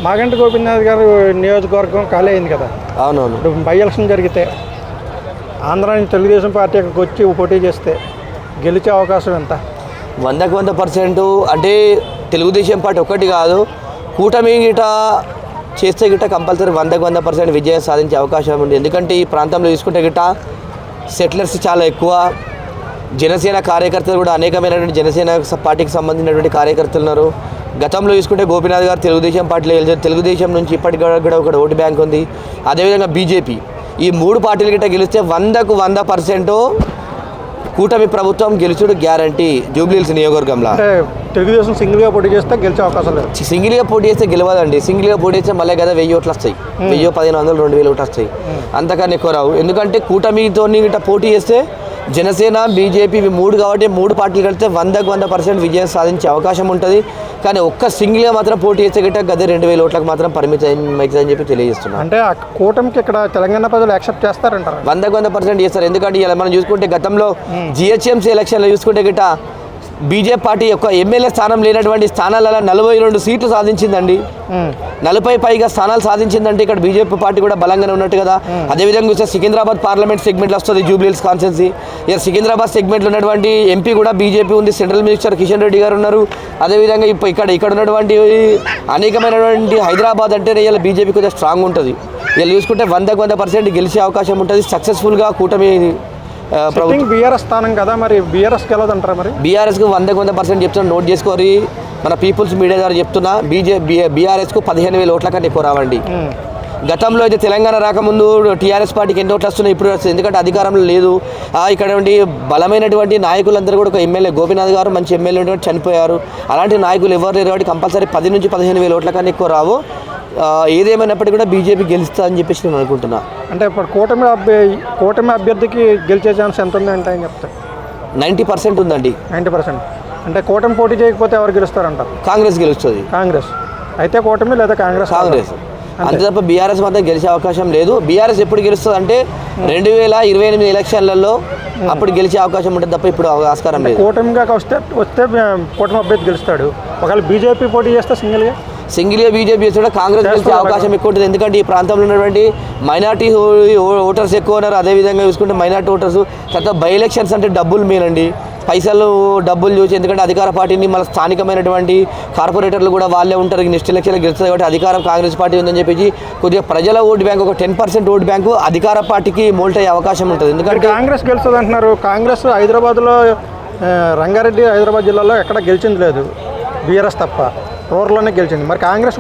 మాగంటి గోపీనాథ్ గారు నియోజకవర్గం ఖాళీ అయింది కదా. అవునవును. ఇప్పుడు బై ఎలక్షన్ జరిగితే ఆంధ్ర నుంచి తెలుగుదేశం పార్టీ అక్కడికి వచ్చి పోటీ చేస్తే గెలిచే అవకాశం ఎంత? 100% అంటే తెలుగుదేశం పార్టీ ఒక్కటి కాదు, కూటమి గిట చేస్తే గిట్ట కంపల్సరీ 100% విజయం సాధించే అవకాశం ఉంది. ఎందుకంటే ఈ ప్రాంతంలో చూసుకుంటే గిట్ట సెటిలర్స్ చాలా ఎక్కువ, జనసేన కార్యకర్తలు కూడా అనేకమైనటువంటి జనసేన పార్టీకి సంబంధించినటువంటి కార్యకర్తలు ఉన్నారు. గతంలో చూసుకుంటే గోపీనాథ్ గారు తెలుగుదేశం పార్టీలో గెలిచారు. తెలుగుదేశం నుంచి ఇప్పటికి కూడా ఒక ఓటు బ్యాంక్ ఉంది. అదేవిధంగా బీజేపీ, ఈ 3 పార్టీలు గిట్ట గెలిస్తే 100% కూటమి ప్రభుత్వం గెలుచుడు గ్యారంటీ జూబ్లీహిల్స్ నియోజకవర్గంలో. అంటే తెలుగుదేశం సింగిల్గా పోటీ చేస్తే గెలిచే అవకాశం లేదు. సింగిల్గా పోటీ చేస్తే గెలవదండి. సింగిల్గా పోటీ చేస్తే మళ్ళీ కదా 1000 ఓట్లు వస్తాయి, 1000, 1500, 2000 ఓట్లు వస్తాయి, అంతకన్నా ఎక్కువ రావు. ఎందుకంటే కూటమితో గిట్ట పోటీ చేస్తే జనసేన, బీజేపీ ఇవి 3 కాబట్టి 3 పార్టీలు కలిస్తే 100% విజయం సాధించే అవకాశం ఉంటుంది. కానీ ఒక్క సింగిల్గా మాత్రం పోటీ చేస్తే గిట్ట గదే 2000 ఓట్లకు మాత్రం పరిమితం అవుతుందని చెప్పి తెలియజేస్తున్నాను. అంటే ఆ కూటమికి ఇక్కడ తెలంగాణ ప్రజలు యాక్సెప్ట్ చేస్తారంటారు? 100% చేస్తారు. ఎందుకంటే ఇలా మనం చూసుకుంటే గతంలో జిహెచ్ఎంసీ ఎలక్షన్లో చూసుకుంటే గిట్ట బీజేపీ పార్టీ యొక్క ఎమ్మెల్యే స్థానం లేనటువంటి స్థానాలలో 42 సీట్లు సాధించిందండి. 40 పైగా స్థానాలు సాధించిందంటే ఇక్కడ బీజేపీ పార్టీ కూడా బలంగానే ఉన్నట్టు కదా. అదేవిధంగా చూస్తే సికింద్రాబాద్ పార్లమెంట్ సెగ్మెంట్లో వస్తుంది జూబ్లీహిల్స్ కాన్స్టిట్యున్సీ. ఇక సికింద్రాబాద్ సెగ్మెంట్లో ఉన్నటువంటి ఎంపీ కూడా బీజేపీ ఉంది, సెంట్రల్ మినిస్టర్ కిషన్ రెడ్డి గారు ఉన్నారు. అదేవిధంగా ఇక్కడ ఉన్నటువంటి అనేకమైనటువంటి హైదరాబాద్ అంటేనే ఇలా బీజేపీ కొంచెం స్ట్రాంగ్ ఉంటుంది. ఇలా చూసుకుంటే 100% గెలిచే అవకాశం ఉంటుంది. సక్సెస్ఫుల్గా కూటమి బీఆర్ఎస్ స్థానం కదా, మరి బీఆర్ఎస్ గెలవదంటారా? మరి బీఆర్ఎస్కు 100% చెప్తున్నా, నోట్ చేసుకోరి. మన పీపుల్స్ మీడియా ద్వారా చెప్తున్నా, బీఆర్ఎస్కు 15,000 ఓట్ల కన్నా ఎక్కువ రావండి. గతంలో అయితే తెలంగాణ రాకముందు టీఆర్ఎస్ పార్టీకి ఎన్ని ఓట్లు వస్తున్నాయి, ఇప్పుడు వస్తుంది. ఎందుకంటే అధికారంలో లేదు. ఇక్కడ బలమైనటువంటి నాయకులందరూ కూడా, ఒక ఎమ్మెల్యే గోపీనాథ్ గారు మంచి ఎమ్మెల్యే చనిపోయారు. అలాంటి నాయకులు ఎవరు లేరు కాబట్టి కంపల్సరీ 10 నుంచి 15,000 ఓట్ల కన్నా ఎక్కువ రావు. ఏదేమైనప్పటికీ కూడా బీజేపీ గెలుస్తా అని చెప్పేసి నేను అనుకుంటున్నా. అంటే ఇప్పుడు కూటమి అభ్యర్థికి గెలిచే ఛాన్స్ ఎంత ఉంది అంటే చెప్తారు? 90% ఉందండి. 90%. అంటే కూటమి పోటీ చేయకపోతే ఎవరు గెలుస్తారంటారు? కాంగ్రెస్ గెలుస్తుంది. కాంగ్రెస్ అయితే కూటమి లేదా కాంగ్రెస్? అంతే తప్ప బీఆర్ఎస్ మాత్రం గెలిచే అవకాశం లేదు. బీఆర్ఎస్ ఎప్పుడు గెలుస్తుంది అంటే 2028 ఎలక్షన్లలో అప్పుడు గెలిచే అవకాశం ఉంటుంది తప్ప ఇప్పుడు ఆస్కారం లేదు. కూటమిగా వస్తే కూటమి అభ్యర్థి గెలుస్తాడు. ఒకవేళ బీజేపీ పోటీ చేస్తే సింగిల్గా బీజేపీ చేస్తే కాంగ్రెస్ గెలిచే అవకాశం ఎక్కువ ఉంటుంది. ఎందుకంటే ఈ ప్రాంతంలో ఉన్నటువంటి మైనార్టీ ఓటర్స్ ఎక్కువ ఉన్నారు. అదేవిధంగా చూసుకుంటే మైనార్టీ ఓటర్స్ తర్వాత బై ఎలక్షన్స్ అంటే డబ్బులు మేనండి, డబ్బులు చూసి. ఎందుకంటే అధికార పార్టీని మన స్థానికమైనటువంటి కార్పొరేటర్లు కూడా వాళ్ళే ఉంటారు. నెక్స్ట్ ఎలక్షన్లో గెలుస్తుంది కాబట్టి అధికారం కాంగ్రెస్ పార్టీ ఉందని చెప్పేసి కొద్దిగా ప్రజల ఓటు బ్యాంక్, ఒక 10% ఓటు బ్యాంకు అధికార పార్టీకి మోల్ట్ అయ్యే అవకాశం ఉంటుంది. ఎందుకంటే కాంగ్రెస్ గెలుస్తుంది అంటున్నారు. కాంగ్రెస్ హైదరాబాద్లో, రంగారెడ్డి హైదరాబాద్ జిల్లాలో ఎక్కడ గెలిచింది లేదు, బీఆర్ఎస్ తప్ప రూరల్లోనే గెలిచింది. మరి కాంగ్రెస్